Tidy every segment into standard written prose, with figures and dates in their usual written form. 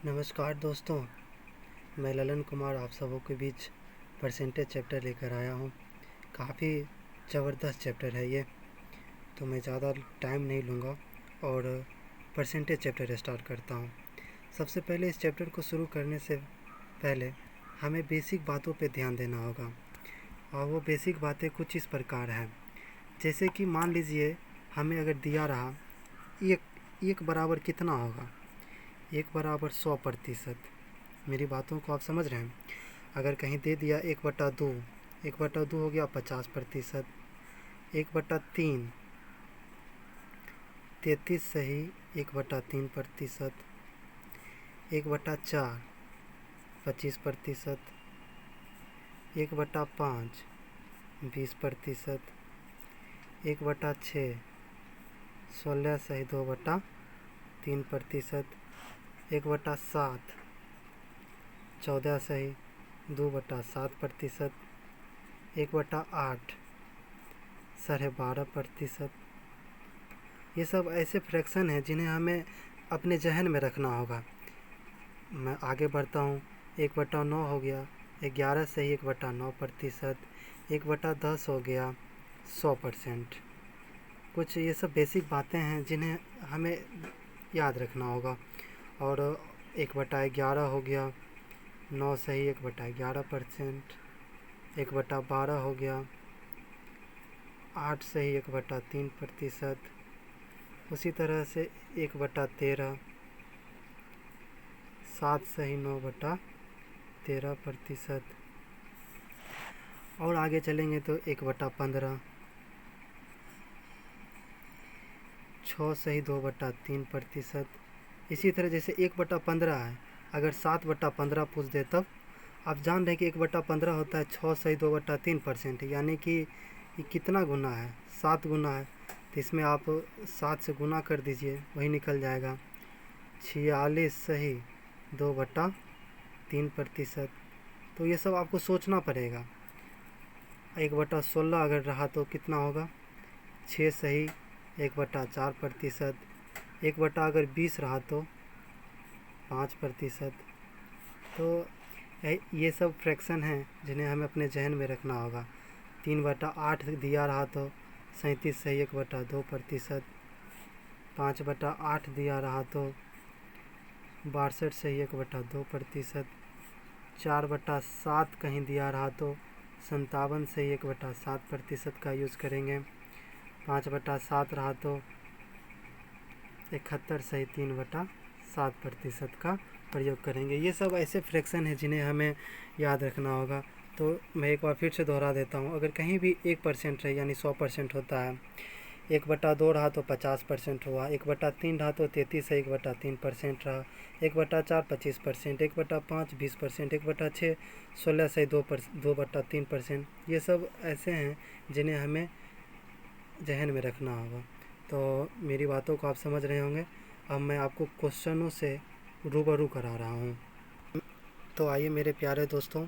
नमस्कार दोस्तों, मैं ललन कुमार आप सबों के बीच परसेंटेज चैप्टर लेकर आया हूँ। काफ़ी ज़बरदस्त चैप्टर है ये, तो मैं ज़्यादा टाइम नहीं लूँगा और परसेंटेज चैप्टर स्टार्ट करता हूँ। सबसे पहले इस चैप्टर को शुरू करने से पहले हमें बेसिक बातों पे ध्यान देना होगा, और वो बेसिक बातें कुछ इस प्रकार हैं। जैसे कि मान लीजिए हमें अगर दिया रहा एक बराबर कितना होगा, 1 = 100%। मेरी बातों को आप समझ रहे हैं। अगर कहीं दे दिया 1/2, 1/2 हो गया 50%, 1/3 33 सही 1/3%, 1/4 25%, 1/5 20%, 1/6 16 सही 2/3%, 1/7 14 सही 2/7%, 1/8 12.5%। ये सब ऐसे फ्रैक्शन हैं जिन्हें हमें अपने जहन में रखना होगा। मैं आगे बढ़ता हूँ। 1/9 हो गया 11 सही 1/9%, 1/10 हो गया 100%। कुछ ये सब बेसिक बातें हैं जिन्हें हमें याद रखना होगा। और 1/11 हो गया 9 सही 1/11%, 1/12 हो गया 8 सही 1/3%। उसी तरह से 1/13 7 सही 9/13%। और आगे चलेंगे तो 1/15 6 सही 2/3%। इसी तरह जैसे 1/15 है, अगर 7/15 पूछ दे तब आप जान रहे हैं कि 1/15 होता है 6 सही 2/3%, यानी कि ये कितना गुना है, 7 गुना है। तो इसमें आप 7 से गुना कर दीजिए, वही निकल जाएगा 46 सही 2/3%। तो ये सब आपको सोचना पड़ेगा। 1/16 अगर रहा तो कितना होगा, 6 सही 1/4%। 1 20 रहा तो 5%। तो ये सब फ्रैक्शन हैं जिन्हें हमें अपने जहन में रखना होगा। 3/8 दिया रहा तो 37 सही 1/2%। 5/8 दिया रहा तो 62 सही 1/2%। 4/7 कहीं दिया रहा तो 57 सही 1/7% का यूज़ करेंगे। 5/7 रहा तो 71 सही 3/7% का प्रयोग करेंगे। ये सब ऐसे फ्रैक्शन हैं जिन्हें हमें याद रखना होगा। तो मैं एक बार फिर से दोहरा देता हूँ। अगर कहीं भी 1% है यानी 100% होता है। 1/2 रहा तो 50% हुआ, 1/3 रहा तो 33 है 1/3% रहा, 1/4 25%, 1/5 20%, 1/6 16 से 2/3%। ये सब ऐसे हैं जिन्हें हमें जहन में रखना होगा। तो मेरी बातों को आप समझ रहे होंगे। अब मैं आपको क्वेश्चनों से रूबरू करा रहा हूँ। तो आइए मेरे प्यारे दोस्तों,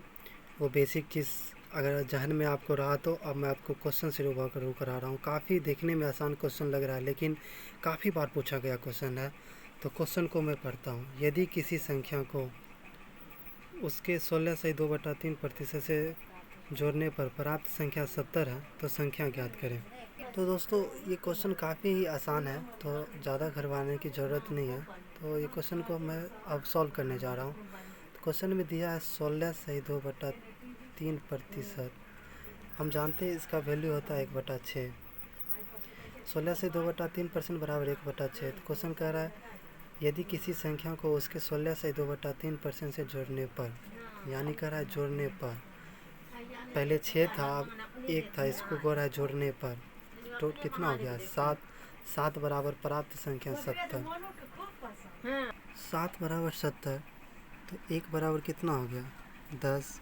वो बेसिक चीज़ अगर जहन में आपको रहा तो अब मैं आपको क्वेश्चन से रूबरू करा रहा हूँ। काफ़ी देखने में आसान क्वेश्चन लग रहा है, लेकिन काफ़ी बार पूछा गया क्वेश्चन है। तो क्वेश्चन को मैं पढ़ता हूँ। यदि किसी संख्या को उसके 16 से 2/3% से जोड़ने पर प्राप्त संख्या 70 है तो संख्या ज्ञात करें। तो दोस्तों ये क्वेश्चन काफ़ी ही आसान है, तो ज़्यादा घरवाने की ज़रूरत नहीं है। तो ये क्वेश्चन को मैं अब सॉल्व करने जा रहा हूँ। तो क्वेश्चन में दिया है 16 सही 2/3%। हम जानते हैं इसका वैल्यू होता है 1/6। 16 से 2/3% बराबर 1/6। तो क्वेश्चन कह रहा है यदि किसी संख्या को उसके 16 से 2/3% से जोड़ने पर, यानी कह रहा है जोड़ने पर, पहले 6 था अब 1 था, इसको कह रहा है जोड़ने पर, तो कितना हो गया 7। 7 बराबर प्राप्त संख्या 70। 7 बराबर 70, तो 1 बराबर कितना हो गया 10।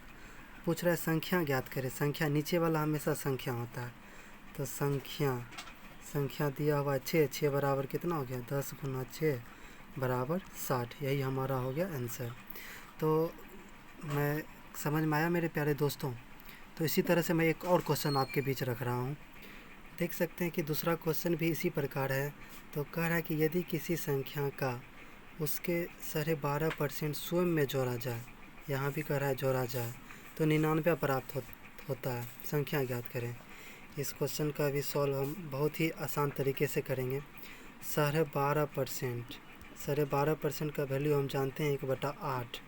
पूछ रहा है संख्या ज्ञात करें। संख्या नीचे वाला हमेशा संख्या होता है, तो संख्या दिया हुआ है 6। 6 बराबर कितना हो गया 10 गुना 6 बराबर 60। यही हमारा हो गया आंसर। तो मैं समझ में आया मेरे प्यारे दोस्तों। तो इसी तरह से मैं एक और क्वेश्चन आपके बीच रख रहा हूँ। देख सकते हैं कि दूसरा क्वेश्चन भी इसी प्रकार है। तो कह रहा है कि यदि किसी संख्या का उसके 12.5% स्वयं में जोड़ा जाए, यहाँ भी कह रहा है जोड़ा जाए, तो 99 प्राप्त होता है। संख्या ज्ञात करें। इस क्वेश्चन का भी सॉल्व हम बहुत ही आसान तरीके से करेंगे। 12.5% का वैल्यू हम जानते हैं 1/8।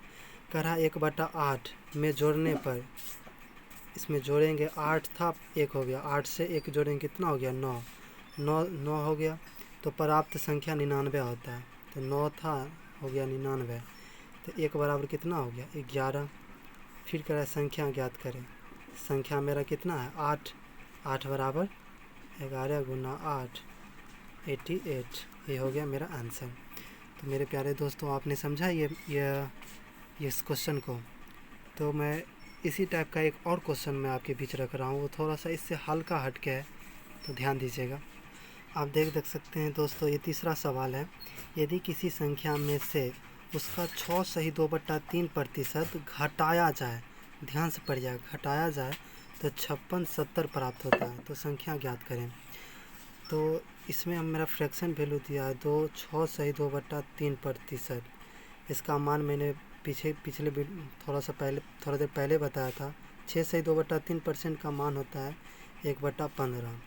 कह रहा 1/8 में जोड़ने पर, इसमें जोड़ेंगे 8 था, 1 हो गया, 8 से 1 जोड़ेंगे कितना हो गया 9, 9 हो गया, तो प्राप्त संख्या 99 होता है। तो 9 था, हो गया 99, तो 1 बराबर कितना हो गया 11। फिर कह रहा है संख्या ज्ञात करें। संख्या मेरा कितना है 8, 8 बराबर 11 गुना 8, 88, ये हो गया मेरा आंसर। तो मेरे प्यारे दोस्तों, आपने समझा ये इस क्वेश्चन को। तो मैं इसी टाइप का एक और क्वेश्चन मैं आपके बीच रख रहा हूँ, वो थोड़ा सा इससे हल्का हट के है, तो ध्यान दीजिएगा। आप देख सकते हैं दोस्तों, ये तीसरा सवाल है। यदि किसी संख्या में से उसका 6 सही 2/3% घटाया जाए, ध्यान से पढ़िएगा, घटाया जाए तो 56 70 प्राप्त होता है। तो संख्या ज्ञात करें। तो इसमें हम मेरा फ्रैक्शन वैल्यू दिया है 6 सही 2/3%। इसका मान मैंने पिछले थोड़ा देर पहले बताया था। 6 सही 2/3% का मान होता है 1/15।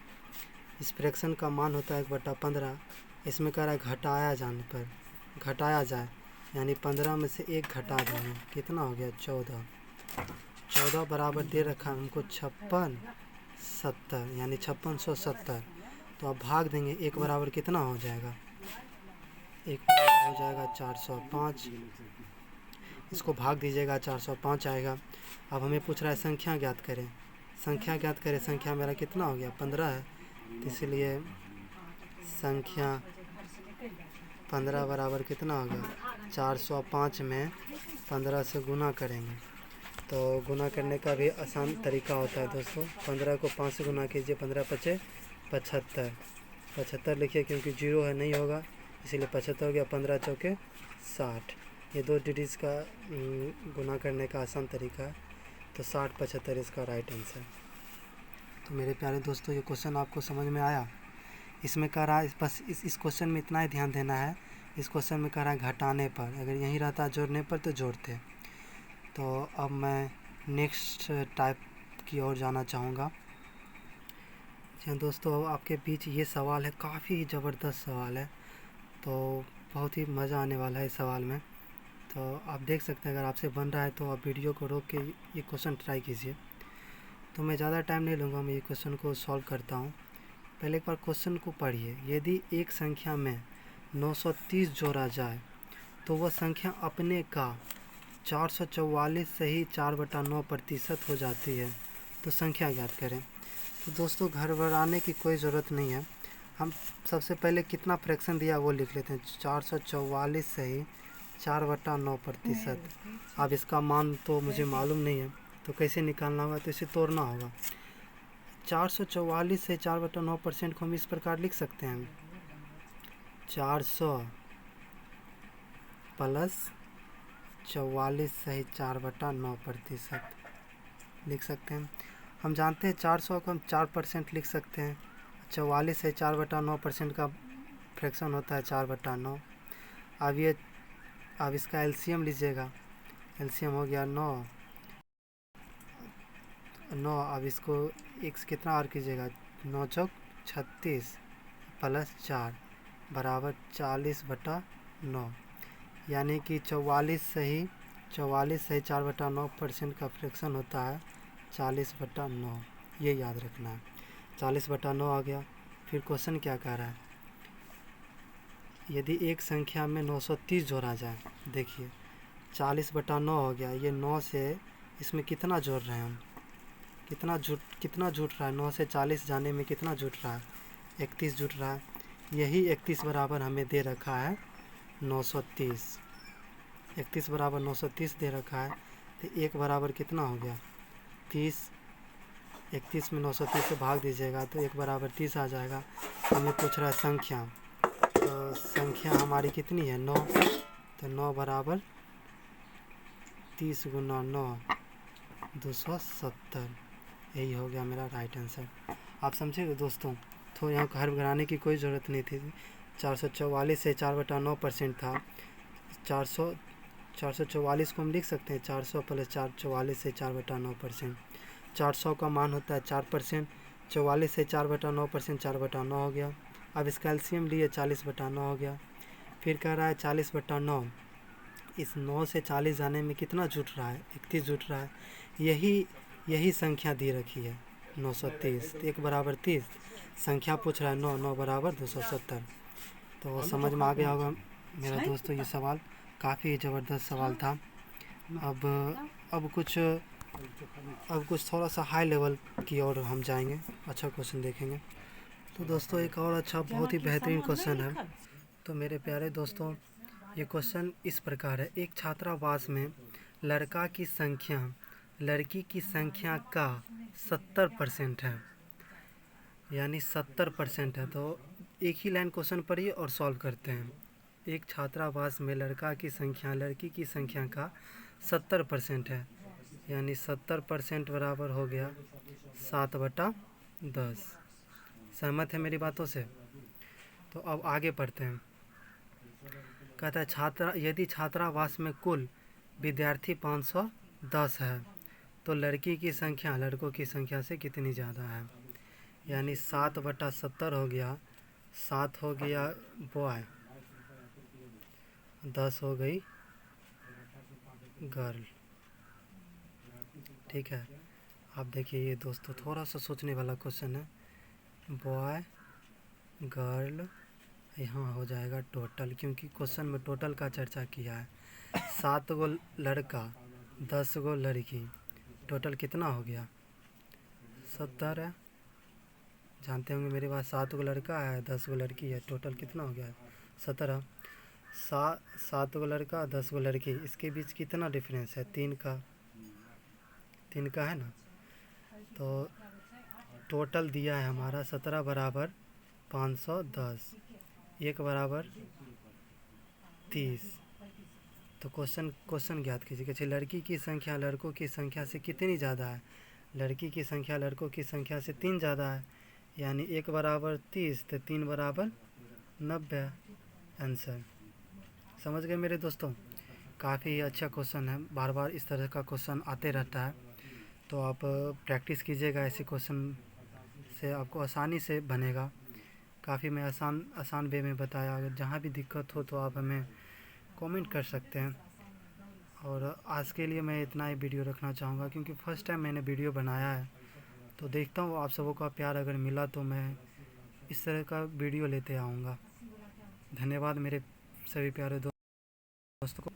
इस फ्रैक्शन का मान होता है 1/15। इसमें कह रहा है घटाया जाने पर, घटाया जाए यानी 15 में से 1 घटा देंगे, कितना हो गया 14। 14 बराबर दे रखा है हमको 56 70, यानी 5670। तो अब भाग देंगे, 1 बराबर कितना हो जाएगा, 1 बराबर हो जाएगा 405। इसको भाग दीजिएगा 405 आएगा। अब हमें पूछ रहा है संख्या ज्ञात करें। संख्या ज्ञात करें, संख्या मेरा कितना हो गया 15 है, तो इसलिए संख्या 15 बराबर कितना हो गया 405 में 15 से गुना करेंगे। तो गुना करने का भी आसान तरीका होता है दोस्तों। 15 को 5 से गुना कीजिए, 15 पचे 75, 75 लिखिए क्योंकि 0 है, नहीं होगा इसीलिए 75 हो गया। 15 चौके 60, ये 2 डिजिट्स का गुना करने का आसान तरीका है। तो 60 75 इसका राइट आंसर। तो मेरे प्यारे दोस्तों, ये क्वेश्चन आपको समझ में आया। इसमें कह रहा है, बस इस क्वेश्चन में इतना ही ध्यान देना है। इस क्वेश्चन में कह रहा है घटाने पर, अगर यहीं रहता जोड़ने पर तो जोड़ते। तो अब मैं नेक्स्ट टाइप की ओर जाना चाहूँगा। जी दोस्तों, आपके बीच ये सवाल है, काफ़ी ज़बरदस्त सवाल है, तो बहुत ही मज़ा आने वाला है इस सवाल में। तो आप देख सकते हैं, अगर आपसे बन रहा है तो आप वीडियो को रोक के ये क्वेश्चन ट्राई कीजिए। तो मैं ज़्यादा टाइम नहीं लूँगा, मैं ये क्वेश्चन को सॉल्व करता हूँ। पहले एक बार क्वेश्चन को पढ़िए। यदि एक संख्या में 930 जोड़ा जाए तो वह संख्या अपने का 444 सही 4/9% हो जाती है, तो संख्या ज्ञात करें। तो दोस्तों, घबराने की कोई ज़रूरत नहीं है। हम सबसे पहले कितना फ्रैक्शन दिया वो लिख लेते हैं। 444 सही 4/9%। अब इसका मान तो मुझे मालूम नहीं है, तो कैसे निकालना होगा, तो इसे तोड़ना होगा। 444 से 4/9% को हम इस प्रकार लिख सकते हैं, 400 प्लस 44 सही 4/9% लिख सकते हैं। हम जानते हैं 400 को हम 4% लिख सकते हैं। 44 से 4/9% का फ्रैक्शन होता है 4/9। अब इसका एलसीएम लीजिएगा। एलसीएम हो गया 9। अब इसको एक से कितना और कीजिएगा, 9 चौक 36 प्लस 4 बराबर 40/9, यानी कि 44 सही 4/9% का फ्रैक्शन होता है 40/9। ये याद रखना है, 40/9 आ गया। फिर क्वेश्चन क्या कह रहा है, यदि एक संख्या में 930 जोड़ा जाए, देखिए 40/9 हो गया। ये 9 से इसमें कितना जोड़ रहे हैं हम, कितना जुट रहा है, 9 से 40 जाने में कितना जुट रहा है, 31 जुट रहा है। यही 31 बराबर हमें दे रखा है 930। 31 बराबर 930 दे रखा है, तो 1 बराबर कितना हो गया 30। 31 में 930 से भाग दीजिएगा तो 1 बराबर 30 आ जाएगा। हमें पूछ रहा है संख्या, तो संख्या हमारी कितनी है 9, तो 9 बराबर 30 गुना 9 270। यही हो गया मेरा राइट आंसर। आप समझे दोस्तों, तो यहाँ घर बनाने की कोई ज़रूरत नहीं थी। 444 से 4/9% था, 444 को हम लिख सकते हैं 400 प्लस 444 से 4/9%। 400 का मान होता है 4%, 44 से 4/9%, 4/9 हो गया। अब इसका एलसीएम लिए 40/9 हो गया। फिर कह रहा है 40/9, इस 9 से 40 जाने में कितना जुट रहा है, 31 जुट रहा है। यही संख्या दी रखी है 930। 1 बराबर 30, संख्या पूछ रहा है 9, 9 बराबर 270। तो समझ में आ गया होगा मेरा दोस्तों, ये सवाल काफ़ी ज़बरदस्त सवाल था। अब कुछ थोड़ा सा हाई लेवल की ओर हम जाएंगे, अच्छा क्वेश्चन देखेंगे। तो दोस्तों एक और अच्छा बहुत ही बेहतरीन क्वेश्चन है। तो मेरे प्यारे दोस्तों, ये क्वेश्चन इस प्रकार है। एक छात्रावास में लड़का की संख्या लड़की की संख्या का 70% है, यानी 70% है। तो एक ही लाइन क्वेश्चन पढ़िए और सॉल्व करते हैं। एक छात्रावास में लड़का की संख्या लड़की की संख्या का 70% है, यानी 70% बराबर हो गया 7/10। सहमत है मेरी बातों से? तो अब आगे पढ़ते हैं। कहता है यदि छात्रावास में कुल विद्यार्थी 510 है तो लड़की की संख्या लड़कों की संख्या से कितनी ज़्यादा है, यानी 7/70 हो गया। 7 हो गया बॉय, 10 हो गई गर्ल। ठीक है, आप देखिए ये दोस्तों थोड़ा सा सोचने वाला क्वेश्चन है। बॉय गर्ल यहाँ हो जाएगा टोटल, क्योंकि क्वेश्चन में टोटल का चर्चा किया है। 7 गो लड़का 10 गो लड़की, टोटल कितना हो गया? 70 है। जानते होंगे मेरे पास 7 गो लड़का है 10 गो लड़की है, टोटल कितना हो गया? 17। 7 गो लड़का 10 गो लड़की, इसके बीच कितना डिफरेंस है? 3 का है ना। तो टोटल दिया है हमारा 17 बराबर 510, 1 बराबर 30। तो क्वेश्चन ज्ञात कीजिए कि लड़की की संख्या लड़कों की संख्या से कितनी ज़्यादा है। लड़की की संख्या लड़कों की संख्या से 3 ज़्यादा है, यानी 1 बराबर 30 तो 3 बराबर 90। आंसर समझ गए मेरे दोस्तों? काफ़ी अच्छा क्वेश्चन है, बार बार इस तरह का क्वेश्चन आते रहता है। तो आप प्रैक्टिस कीजिएगा, ऐसे क्वेश्चन से आपको आसानी से बनेगा। काफ़ी मैं आसान वे में बताया। अगर जहाँ भी दिक्कत हो तो आप हमें कमेंट कर सकते हैं। और आज के लिए मैं इतना ही वीडियो रखना चाहूँगा, क्योंकि फ़र्स्ट टाइम मैंने वीडियो बनाया है। तो देखता हूँ आप सबों का प्यार अगर मिला तो मैं इस तरह का वीडियो लेते आऊँगा। धन्यवाद मेरे सभी प्यारे दोस्तों को।